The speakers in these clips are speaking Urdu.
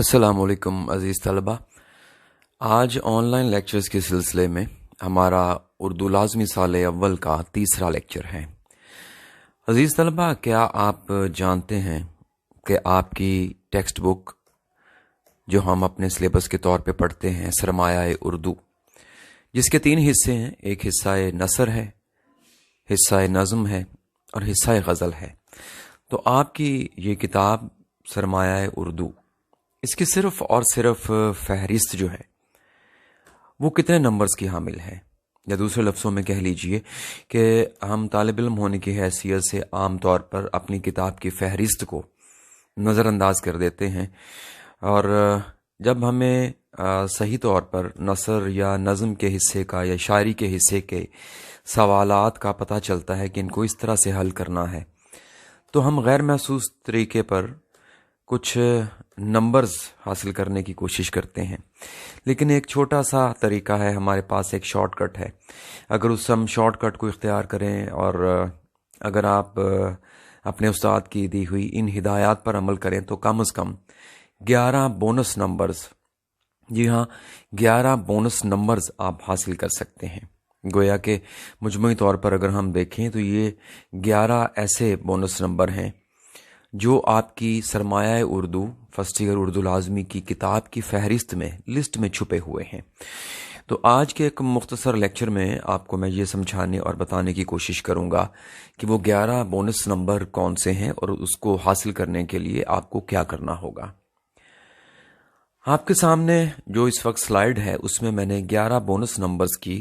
السلام علیکم عزیز طلبہ، آج آن لائن لیکچرز کے سلسلے میں ہمارا اردو لازمی سال اول کا تیسرا لیکچر ہے۔ عزیز طلبہ، کیا آپ جانتے ہیں کہ آپ کی ٹیکسٹ بک جو ہم اپنے سلیبس کے طور پہ پڑھتے ہیں سرمایہ اردو، جس کے 3 حصے ہیں، ایک حصہ نثر ہے، حصہ نظم ہے اور حصہ غزل ہے، تو آپ کی یہ کتاب سرمایہ اردو، اس کی صرف اور صرف فہرست جو ہے وہ کتنے نمبرز کی حامل ہے، یا دوسرے لفظوں میں کہہ لیجئے کہ ہم طالب علم ہونے کی حیثیت سے عام طور پر اپنی کتاب کی فہرست کو نظر انداز کر دیتے ہیں، اور جب ہمیں صحیح طور پر نثر یا نظم کے حصے کا یا شاعری کے حصے کے سوالات کا پتہ چلتا ہے کہ ان کو اس طرح سے حل کرنا ہے، تو ہم غیر محسوس طریقے پر کچھ نمبرز حاصل کرنے کی کوشش کرتے ہیں، لیکن ایک چھوٹا سا طریقہ ہے، ہمارے پاس ایک شارٹ کٹ ہے۔ اگر اس ہم شارٹ کٹ کو اختیار کریں اور اگر آپ اپنے استاد کی دی ہوئی ان ہدایات پر عمل کریں تو کم از کم 11 بونس نمبرز، جی ہاں 11 بونس نمبرز آپ حاصل کر سکتے ہیں۔ گویا کہ مجموعی طور پر اگر ہم دیکھیں تو یہ 11 ایسے بونس نمبر ہیں جو آپ کی سرمایہ اردو فرسٹ ایئر اردو لازمی کی کتاب کی فہرست میں لسٹ میں چھپے ہوئے ہیں۔ تو آج کے ایک مختصر لیکچر میں آپ کو میں یہ سمجھانے اور بتانے کی کوشش کروں گا کہ وہ 11 بونس نمبر کون سے ہیں اور اس کو حاصل کرنے کے لیے آپ کو کیا کرنا ہوگا۔ آپ کے سامنے جو اس وقت سلائیڈ ہے اس میں نے 11 بونس نمبرز کی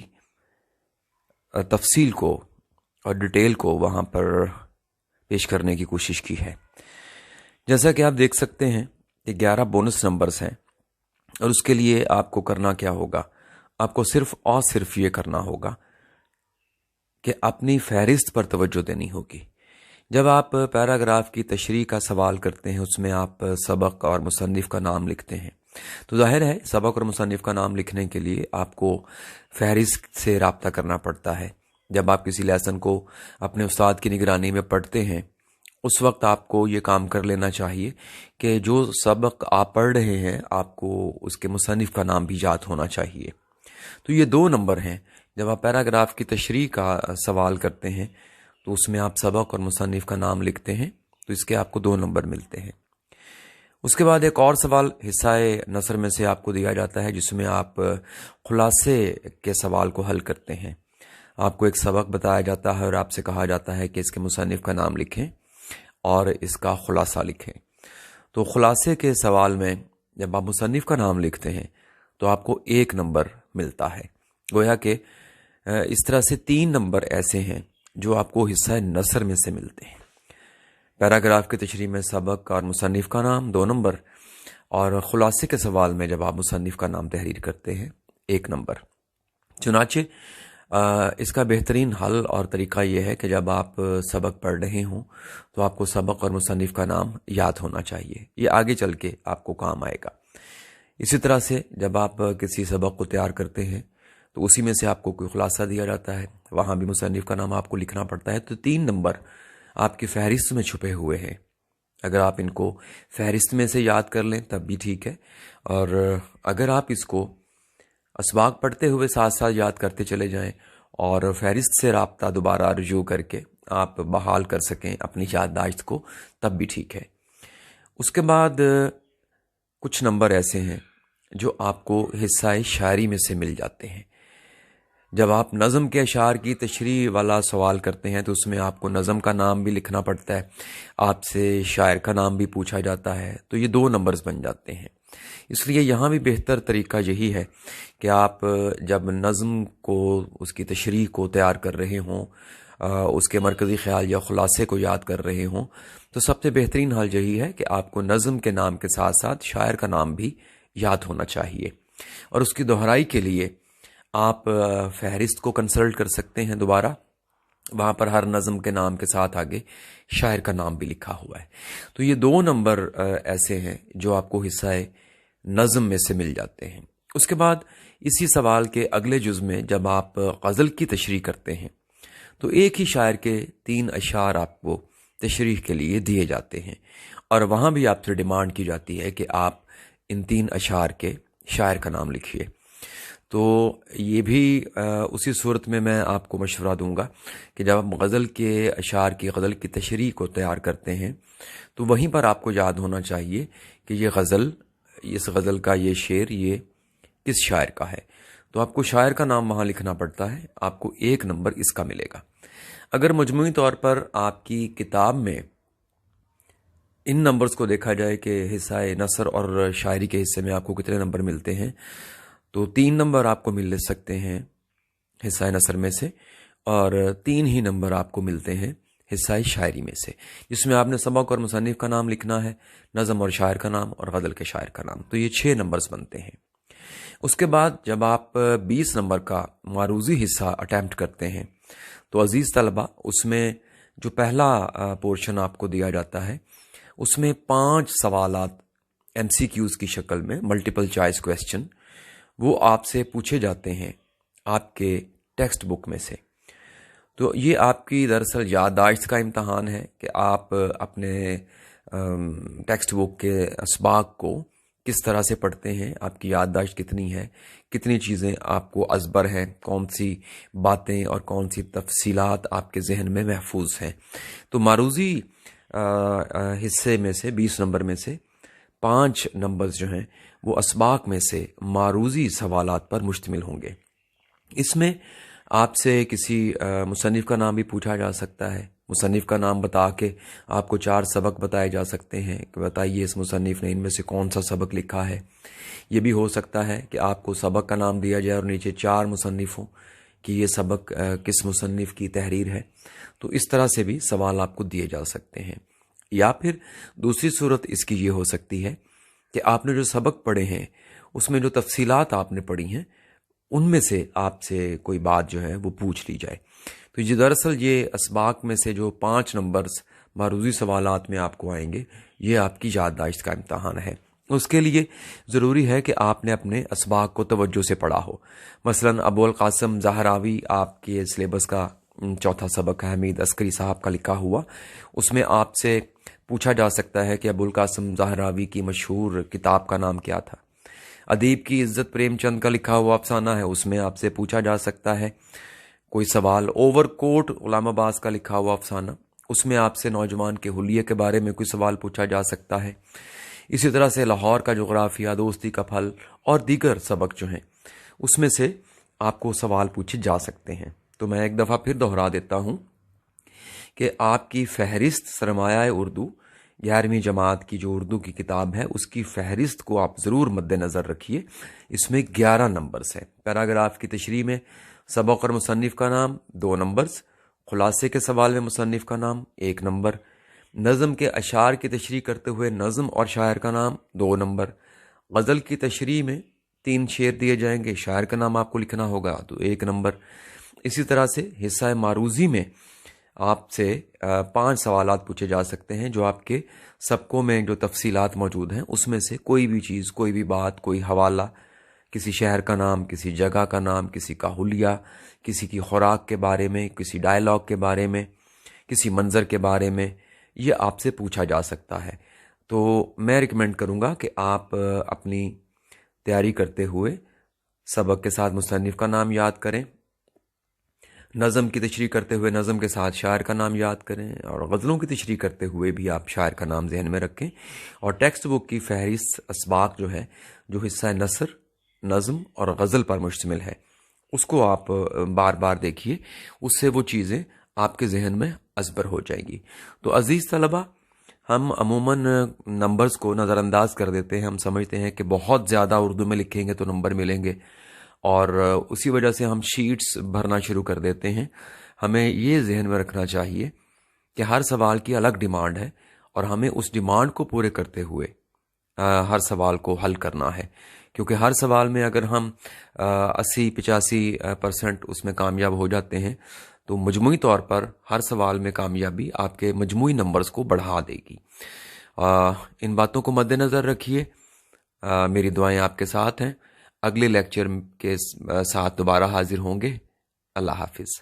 تفصیل کو اور ڈیٹیل کو وہاں پر پیش کرنے کی کوشش کی ہے۔ جیسا کہ آپ دیکھ سکتے ہیں کہ 11 بونس نمبرز ہیں، اور اس کے لیے آپ کو کرنا کیا ہوگا، آپ کو صرف اور صرف یہ کرنا ہوگا کہ اپنی فہرست پر توجہ دینی ہوگی۔ جب آپ پیراگراف کی تشریح کا سوال کرتے ہیں، اس میں آپ سبق اور مصنف کا نام لکھتے ہیں، تو ظاہر ہے سبق اور مصنف کا نام لکھنے کے لیے آپ کو فہرست سے رابطہ کرنا پڑتا ہے۔ جب آپ کسی لیسن کو اپنے استاد کی نگرانی میں پڑھتے ہیں، اس وقت آپ کو یہ کام کر لینا چاہیے کہ جو سبق آپ پڑھ رہے ہیں آپ کو اس کے مصنف کا نام بھی یاد ہونا چاہیے۔ تو یہ 2 نمبر ہیں۔ جب آپ پیراگراف کی تشریح کا سوال کرتے ہیں تو اس میں آپ سبق اور مصنف کا نام لکھتے ہیں، تو اس کے آپ کو 2 نمبر ملتے ہیں۔ اس کے بعد ایک اور سوال حصہ نثر میں سے آپ کو دیا جاتا ہے، جس میں آپ خلاصے کے سوال کو حل کرتے ہیں۔ آپ کو ایک سبق بتایا جاتا ہے اور آپ سے کہا جاتا ہے کہ اس کے مصنف کا نام لکھیں اور اس کا خلاصہ لکھیں۔ تو خلاصے کے سوال میں جب آپ مصنف کا نام لکھتے ہیں تو آپ کو 1 نمبر ملتا ہے۔ گویا کہ اس طرح سے 3 نمبر ایسے ہیں جو آپ کو حصہ نثر میں سے ملتے ہیں۔ پیراگراف کی تشریح میں سبق اور مصنف کا نام 2 نمبر، اور خلاصے کے سوال میں جب آپ مصنف کا نام تحریر کرتے ہیں 1 نمبر۔ چنانچہ اس کا بہترین حل اور طریقہ یہ ہے کہ جب آپ سبق پڑھ رہے ہوں تو آپ کو سبق اور مصنف کا نام یاد ہونا چاہیے، یہ آگے چل کے آپ کو کام آئے گا۔ اسی طرح سے جب آپ کسی سبق کو تیار کرتے ہیں تو اسی میں سے آپ کو کوئی خلاصہ دیا جاتا ہے، وہاں بھی مصنف کا نام آپ کو لکھنا پڑتا ہے، تو 3 نمبر آپ کی فہرست میں چھپے ہوئے ہیں۔ اگر آپ ان کو فہرست میں سے یاد کر لیں تب بھی ٹھیک ہے، اور اگر آپ اس کو اسباق پڑھتے ہوئے ساتھ ساتھ یاد کرتے چلے جائیں اور فہرست سے رابطہ دوبارہ رجوع کر کے آپ بحال کر سکیں اپنی یادداشت کو، تب بھی ٹھیک ہے۔ اس کے بعد کچھ نمبر ایسے ہیں جو آپ کو حصہ شاعری میں سے مل جاتے ہیں۔ جب آپ نظم کے اشعار کی تشریح والا سوال کرتے ہیں تو اس میں آپ کو نظم کا نام بھی لکھنا پڑتا ہے، آپ سے شاعر کا نام بھی پوچھا جاتا ہے، تو یہ 2 نمبرز بن جاتے ہیں۔ اس لیے یہاں بھی بہتر طریقہ یہی ہے کہ آپ جب نظم کو اس کی تشریح کو تیار کر رہے ہوں، اس کے مرکزی خیال یا خلاصے کو یاد کر رہے ہوں، تو سب سے بہترین حل یہی ہے کہ آپ کو نظم کے نام کے ساتھ ساتھ شاعر کا نام بھی یاد ہونا چاہیے، اور اس کی دہرائی کے لیے آپ فہرست کو کنسلٹ کر سکتے ہیں دوبارہ، وہاں پر ہر نظم کے نام کے ساتھ آگے شاعر کا نام بھی لکھا ہوا ہے۔ تو یہ 2 نمبر ایسے ہیں جو آپ کو حصہ نظم میں سے مل جاتے ہیں۔ اس کے بعد اسی سوال کے اگلے جز میں جب آپ غزل کی تشریح کرتے ہیں تو ایک ہی شاعر کے 3 اشعار آپ کو تشریح کے لیے دیے جاتے ہیں، اور وہاں بھی آپ سے ڈیمانڈ کی جاتی ہے کہ آپ ان 3 اشعار کے شاعر کا نام لکھیے۔ تو یہ بھی اسی صورت میں میں آپ کو مشورہ دوں گا کہ جب آپ غزل کے اشعار کی غزل کی تشریح کو تیار کرتے ہیں تو وہیں پر آپ کو یاد ہونا چاہیے کہ یہ غزل، اس غزل کا یہ شعر یہ کس شاعر کا ہے۔ تو آپ کو شاعر کا نام وہاں لکھنا پڑتا ہے، آپ کو 1 نمبر اس کا ملے گا۔ اگر مجموعی طور پر آپ کی کتاب میں ان نمبرز کو دیکھا جائے کہ حصہ نثر اور شاعری کے حصے میں آپ کو کتنے نمبر ملتے ہیں، تو 3 نمبر آپ کو مل سکتے ہیں حصہ نثر میں سے، اور 3 ہی نمبر آپ کو ملتے ہیں حصہ شاعری میں سے، جس میں آپ نے سبق اور مصنف کا نام لکھنا ہے، نظم اور شاعر کا نام اور غزل کے شاعر کا نام۔ تو یہ 6 نمبرز بنتے ہیں۔ اس کے بعد جب آپ 20 نمبر کا معروضی حصہ اٹیمپٹ کرتے ہیں تو عزیز طلبہ، اس میں جو پہلا پورشن آپ کو دیا جاتا ہے اس میں 5 سوالات MCQs کی شکل میں، ملٹیپل چوائس کویسچن، وہ آپ سے پوچھے جاتے ہیں آپ کے ٹیکسٹ بک میں سے۔ تو یہ آپ کی دراصل یادداشت کا امتحان ہے کہ آپ اپنے ٹیکسٹ بک کے اسباق کو کس طرح سے پڑھتے ہیں، آپ کی یادداشت کتنی ہے، کتنی چیزیں آپ کو ازبر ہیں، کون سی باتیں اور کون سی تفصیلات آپ کے ذہن میں محفوظ ہیں۔ تو معروضی حصے میں سے 20 نمبر میں سے 5 نمبرز جو ہیں وہ اسباق میں سے معروضی سوالات پر مشتمل ہوں گے۔ اس میں آپ سے کسی مصنف کا نام بھی پوچھا جا سکتا ہے، مصنف کا نام بتا کے آپ کو 4 سبق بتائے جا سکتے ہیں کہ بتائیے اس مصنف نے ان میں سے کون سا سبق لکھا ہے۔ یہ بھی ہو سکتا ہے کہ آپ کو سبق کا نام دیا جائے اور نیچے 4 مصنفوں کہ یہ سبق کس مصنف کی تحریر ہے۔ تو اس طرح سے بھی سوال آپ کو دیے جا سکتے ہیں۔ یا پھر دوسری صورت اس کی یہ ہو سکتی ہے کہ آپ نے جو سبق پڑھے ہیں اس میں جو تفصیلات آپ نے پڑھی ہیں ان میں سے آپ سے کوئی بات جو ہے وہ پوچھ لی جائے۔ تو یہ دراصل یہ اسباق میں سے جو 5 نمبرز معروضی سوالات میں آپ کو آئیں گے، یہ آپ کی یادداشت کا امتحان ہے۔ اس کے لیے ضروری ہے کہ آپ نے اپنے اسباق کو توجہ سے پڑھا ہو۔ مثلاً ابوالقاسم زہراوی آپ کے سلیبس کا 4تھا سبق ہے، حمید عسکری صاحب کا لکھا ہوا، اس میں آپ سے پوچھا جا سکتا ہے کہ ابوالقاسم زہراوی کی مشہور کتاب کا نام کیا تھا۔ ادیب کی عزت پریم چند کا لکھا ہوا افسانہ ہے، اس میں آپ سے پوچھا جا سکتا ہے کوئی سوال۔ اوور کوٹ غلام عباس کا لکھا ہوا افسانہ، اس میں آپ سے نوجوان کے حلیے کے بارے میں کوئی سوال پوچھا جا سکتا ہے۔ اسی طرح سے لاہور کا جغرافیہ، دوستی کا پھل اور دیگر سبق جو ہیں اس میں سے آپ کو سوال پوچھے جا سکتے ہیں۔ تو میں ایک دفعہ پھر دہرا دیتا ہوں کہ آپ کی فہرست سرمایہ اردو 11ویں جماعت کی جو اردو کی کتاب ہے اس کی فہرست کو آپ ضرور مد نظر رکھیے۔ اس میں 11 نمبرز ہیں۔ پیراگراف کی تشریح میں سبق اور مصنف کا نام 2 نمبرز، خلاصے کے سوال میں مصنف کا نام 1 نمبر، نظم کے اشعار کی تشریح کرتے ہوئے نظم اور شاعر کا نام 2 نمبر، غزل کی تشریح میں 3 شعر دیے جائیں گے، شاعر کا نام آپ کو لکھنا ہوگا تو 1 نمبر۔ اسی طرح سے حصہ معروضی میں آپ سے 5 سوالات پوچھے جا سکتے ہیں، جو آپ کے سبقوں میں جو تفصیلات موجود ہیں اس میں سے کوئی بھی چیز، کوئی بھی بات، کوئی حوالہ، کسی شہر کا نام، کسی جگہ کا نام، کسی کا حلیہ، کسی کی خوراک کے بارے میں، کسی ڈائلاگ کے بارے میں، کسی منظر کے بارے میں، یہ آپ سے پوچھا جا سکتا ہے۔ تو میں ریکمینڈ کروں گا کہ آپ اپنی تیاری کرتے ہوئے سبق کے ساتھ مصنف کا نام یاد کریں، نظم کی تشریح کرتے ہوئے نظم کے ساتھ شاعر کا نام یاد کریں، اور غزلوں کی تشریح کرتے ہوئے بھی آپ شاعر کا نام ذہن میں رکھیں، اور ٹیکسٹ بک کی فہرست اسباق جو ہے، جو حصہ نثر، نظم اور غزل پر مشتمل ہے، اس کو آپ بار بار دیکھیے، اس سے وہ چیزیں آپ کے ذہن میں ازبر ہو جائیں گی۔ تو عزیز طلبہ، ہم عموماً نمبرز کو نظر انداز کر دیتے ہیں، ہم سمجھتے ہیں کہ بہت زیادہ اردو میں لکھیں گے تو نمبر ملیں گے، اور اسی وجہ سے ہم شیٹس بھرنا شروع کر دیتے ہیں۔ ہمیں یہ ذہن میں رکھنا چاہیے کہ ہر سوال کی الگ ڈیمانڈ ہے، اور ہمیں اس ڈیمانڈ کو پورے کرتے ہوئے ہر سوال کو حل کرنا ہے، کیونکہ ہر سوال میں اگر ہم 80-85% اس میں کامیاب ہو جاتے ہیں تو مجموعی طور پر ہر سوال میں کامیابی آپ کے مجموعی نمبرز کو بڑھا دے گی۔ ان باتوں کو مد نظر رکھیے، میری دعائیں آپ کے ساتھ ہیں۔ اگلے لیکچر کے ساتھ دوبارہ حاضر ہوں گے۔ اللہ حافظ۔